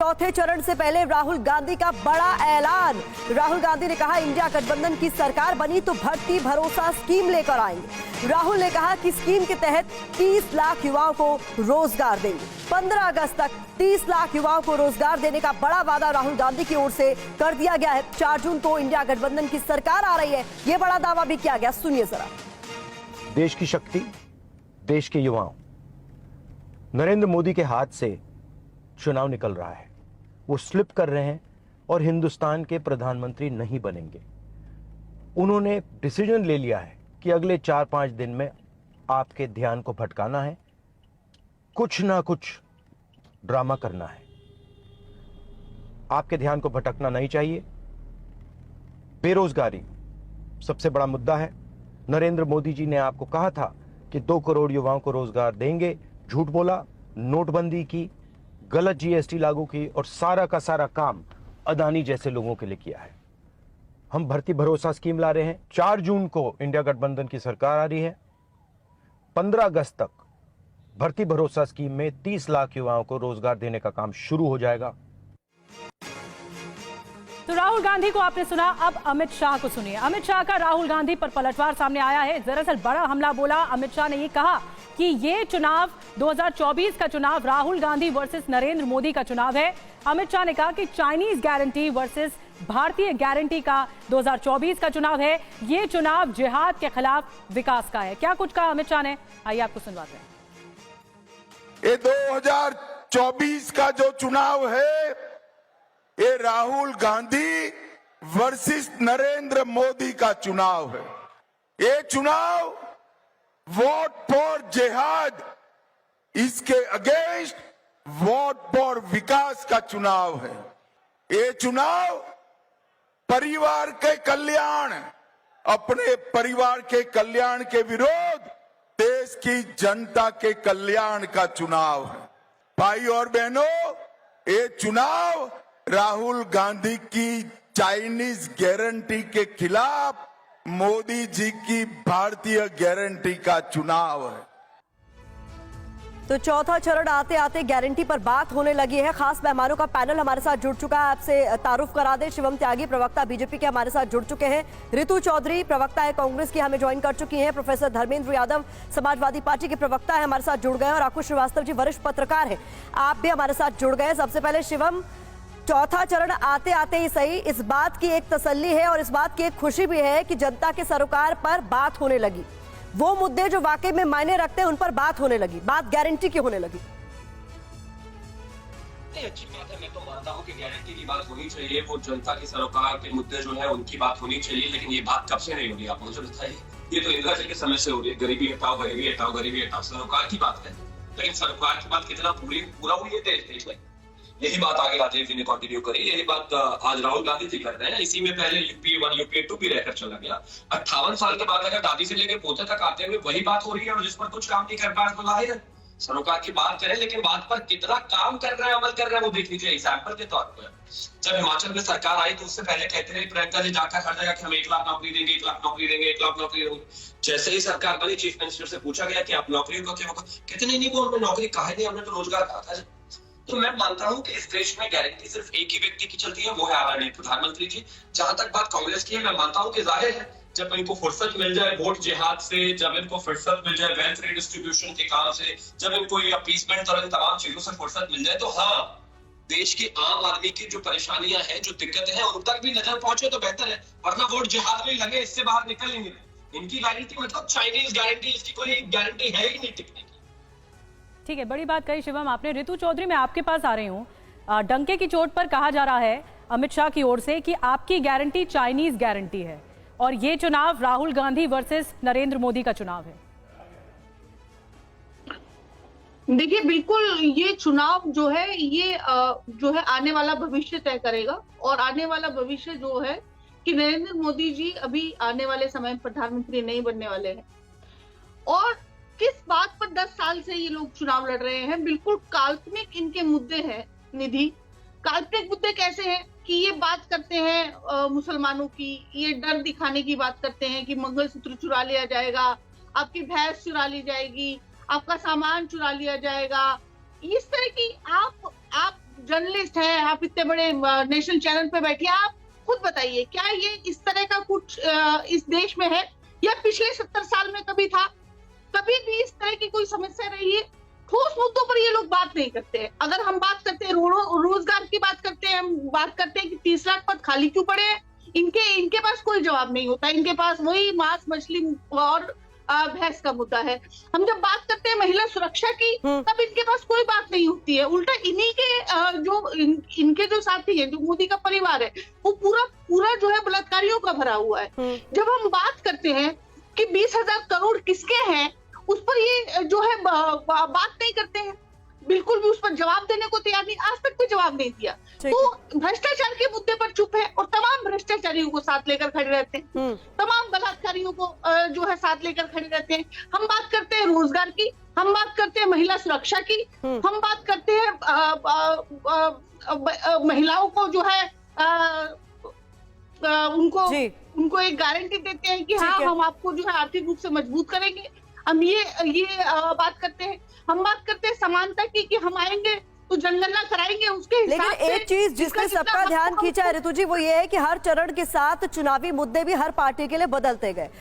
चौथे चरण से पहले राहुल गांधी का बड़ा ऐलान। राहुल गांधी ने कहा इंडिया गठबंधन की सरकार बनी तो भर्ती भरोसा स्कीम लेकर आएंगे। राहुल ने कहा कि स्कीम के तहत 30 लाख युवाओं को रोजगार देंगे। 15 अगस्त तक 30 लाख युवाओं को रोजगार देने का बड़ा वादा राहुल गांधी की ओर से कर दिया गया है। 4 जून को इंडिया गठबंधन की सरकार आ रही है, यह बड़ा दावा भी किया गया। सुनिए जरा। देश की शक्ति, देश के युवाओं, नरेंद्र मोदी के हाथ से चुनाव निकल रहा है। वो स्लिप कर रहे हैं और हिंदुस्तान के प्रधानमंत्री नहीं बनेंगे। उन्होंने डिसीजन ले लिया है कि अगले 4-5 दिन में आपके ध्यान को भटकाना है, कुछ ना कुछ ड्रामा करना है। आपके ध्यान को भटकना नहीं चाहिए। बेरोजगारी सबसे बड़ा मुद्दा है। नरेंद्र मोदी जी ने आपको कहा था कि 2 करोड़ युवाओं को रोजगार देंगे, झूठ बोला। नोटबंदी की, गलत जीएसटी लागू की और सारा का सारा काम अदानी जैसे लोगों के लिए किया है। हम भर्ती भरोसा स्कीम ला रहे हैं। 4 जून को इंडिया गठबंधन की सरकार आ रही है। 15 अगस्त तक भर्ती भरोसा स्कीम में 30 लाख युवाओं को रोजगार देने का काम शुरू हो जाएगा। तो राहुल गांधी को आपने सुना, अब अमित शाह को सुनिए। अमित शाह का राहुल गांधी पर पलटवार सामने आया है। दरअसल बड़ा हमला बोला। अमित शाह ने ये कहा कि ये चुनाव 2024 का चुनाव राहुल गांधी वर्सेस नरेंद्र मोदी का चुनाव है। अमित शाह ने कहा कि चाइनीज गारंटी वर्सेस भारतीय गारंटी का 2024 का चुनाव है। ये चुनाव जिहाद के खिलाफ विकास का है। क्या कुछ कहा अमित शाह ने, आइए आपको सुनवाते हैं। ये 2024 का जो चुनाव है, ये राहुल गांधी वर्सेस नरेंद्र मोदी का चुनाव है। ये चुनाव वोट फॉर जिहाद, इसके अगेंस्ट वोट फॉर विकास का चुनाव है। ये चुनाव परिवार के कल्याण, अपने परिवार के कल्याण के विरोध देश की जनता के कल्याण का चुनाव है। भाई और बहनों, ये चुनाव राहुल गांधी की चाइनीज गारंटी के खिलाफ मोदी जी की भारतीय गारंटी का चुनाव है। तो चौथा चरण आते आते गारंटी पर बात होने लगी है। खास मेहमानों का पैनल हमारे साथ जुड़ चुका है। आपसे तारुफ करा दे, शिवम त्यागी प्रवक्ता बीजेपी के हमारे साथ जुड़ चुके हैं। रितु चौधरी प्रवक्ता है कांग्रेस की, हमें ज्वाइन कर चुकी हैं। प्रोफेसर धर्मेंद्र यादव समाजवादी पार्टी के प्रवक्ता है, हमारे साथ जुड़ गए। और आकुश श्रीवास्तव जी वरिष्ठ पत्रकार है, आप भी हमारे साथ जुड़ गए। सबसे पहले शिवम, चौथा चरण आते आते ही सही, इस बात की एक तसल्ली है और इस बात की एक खुशी भी है कि जनता के सरोकार पर बात होने लगी। वो मुद्दे जो वाकई में मायने रखते हैं उन पर बात होने लगी। बात गारंटी की होने लगी। अच्छी बात है। मैं तो मानता हूँ कि गारंटी की बात होनी चाहिए, वो जनता के सरोकार के मुद्दे जो है उनकी बात होनी चाहिए। लेकिन ये बात कब से नहीं होगी, आप मुझे बताइए। ये तो इंदिरा जी के समय से हो रही है, गरीबी हटाओ, गरीबी हटाओ, गरीबी हटाओ, सरोकार की बात है। लेकिन सरोकार की बात कितना पूरा हुई है देश में? यही बात आगे राजीव जी ने कंटिन्यू करी, यही बात आज राहुल गांधी जी कर रहे हैं। इसी में पहले यूपी 1 यूपी 2 भी रहकर चला गया। 58 साल के बाद अगर दादी से लेकर पोते तक आते हुए वही बात हो रही है और जिस पर कुछ काम नहीं कर पा रहे, तो जाहिर है सरोकार की बात करें, लेकिन बात पर कितना काम कर रहे हैं, अमल कर रहे हैं, वो देख लीजिए। एग्जाम्पल के तौर पर जब हिमाचल में सरकार आई तो उससे पहले कहते रहे प्रियंका जी जाकर हर जगह कि हम 1 लाख नौकरी देंगे, 1 लाख नौकरी देंगे, 1 लाख नौकरी देंगे। जैसे ही सरकार बनी, चीफ मिनिस्टर से पूछा गया कि आप नौकरी को क्या, कहते नहीं वो हमने नौकरी कहा नहीं, हमने तो रोजगार कहा था। तो मैं मानता हूं कि इस देश में गारंटी सिर्फ एक ही व्यक्ति की चलती है, वो है आदरणीय प्रधानमंत्री जी। जहां तक बात कांग्रेस की है, मैं मानता हूं कि जाहिर है जब इनको फुर्सत मिल जाए वोट जिहाद से, जब इनको फुर्सत मिल जाए वेल्थ रिडिस्ट्रीब्यूशन के काम से, जब इनको ये अपीसमेंट और इन तमाम चीजों से फुर्सत मिल जाए, तो हाँ, देश के आम आदमी की जो परेशानियां हैं, जो दिक्कतें हैं, उन तक भी नजर पहुंचे तो बेहतर है। वरना वोट जिहाद में लगे, इससे बाहर निकल ही नहीं। इनकी गारंटी मतलब चाइनीज गारंटी, इसकी कोई गारंटी है ही नहीं टिकने की। ठीक है, बड़ी बात कही शिवम आपने। रितु चौधरी, मैं आपके पास आ रही हूँ। डंके की चोट पर कहा जा रहा है अमित शाह की ओर से कि आपकी गारंटी चाइनीज गारंटी है और ये चुनाव राहुल गांधी वर्सेस नरेंद्र मोदी का चुनाव है। देखिए, बिल्कुल ये चुनाव जो है ये जो है आने वाला भविष्य तय करेगा। और आने वाला भविष्य जो है कि नरेंद्र मोदी जी अभी आने वाले समय प्रधानमंत्री नहीं बनने वाले हैं। और किस बात पर 10 साल से ये लोग चुनाव लड़ रहे हैं, बिल्कुल काल्पनिक इनके मुद्दे हैं। निधि, काल्पनिक मुद्दे कैसे हैं कि ये बात करते हैं मुसलमानों की, ये डर दिखाने की बात करते हैं कि मंगलसूत्र चुरा लिया जाएगा, आपकी भैंस चुरा ली जाएगी, आपका सामान चुरा लिया जाएगा। इस तरह की आप जर्नलिस्ट हैं, आप इतने बड़े नेशनल चैनल पे बैठे, आप खुद बताइए क्या ये इस तरह का कुछ इस देश में है या पिछले 70 साल में कभी था? कभी भी इस तरह की कोई समस्या रही है? ठोस मुद्दों पर ये लोग बात नहीं करते हैं। अगर हम बात करते हैं रोजगार की बात करते हैं, हम बात करते हैं कि 30 लाख पद खाली क्यों पड़े हैं, इनके पास कोई जवाब नहीं होता। इनके पास वही मांस मछली और भैंस का मुद्दा है। हम जब बात करते हैं महिला सुरक्षा की, तब इनके पास कोई बात नहीं होती है। उल्टा इन्हीं के इनके जो साथी हैं, जो मोदी का परिवार है, वो पूरा जो है बलात्कारियों का भरा हुआ है। जब हम बात करते हैं कि 20,000 करोड़ किसके हैं, उस पर ये जो है बात नहीं करते हैं, बिल्कुल भी उस पर जवाब देने को तैयार नहीं, आज तक भी जवाब नहीं दिया। तो भ्रष्टाचार के मुद्दे पर चुप है और तमाम भ्रष्टाचारियों को साथ लेकर खड़े रहते हैं, तमाम बलात्कारियों को जो है साथ लेकर खड़े रहते हैं। हम बात करते हैं रोजगार की, हम बात करते हैं महिला सुरक्षा की, हम बात करते हैं महिलाओं को जो है उनको एक गारंटी देते हैं कि हाँ, हम आपको जो है आर्थिक रूप से मजबूत करेंगे। हम ये बात करते हैं। हम बात करते हैं समानता की कि हम आएंगे तो जनगणना कराएंगे उसके हिसाब से। लेकिन एक चीज जिसने सबका ध्यान खींचा है ऋतु जी, वो ये है कि हर चरण के साथ चुनावी मुद्दे भी हर पार्टी के लिए बदलते गए।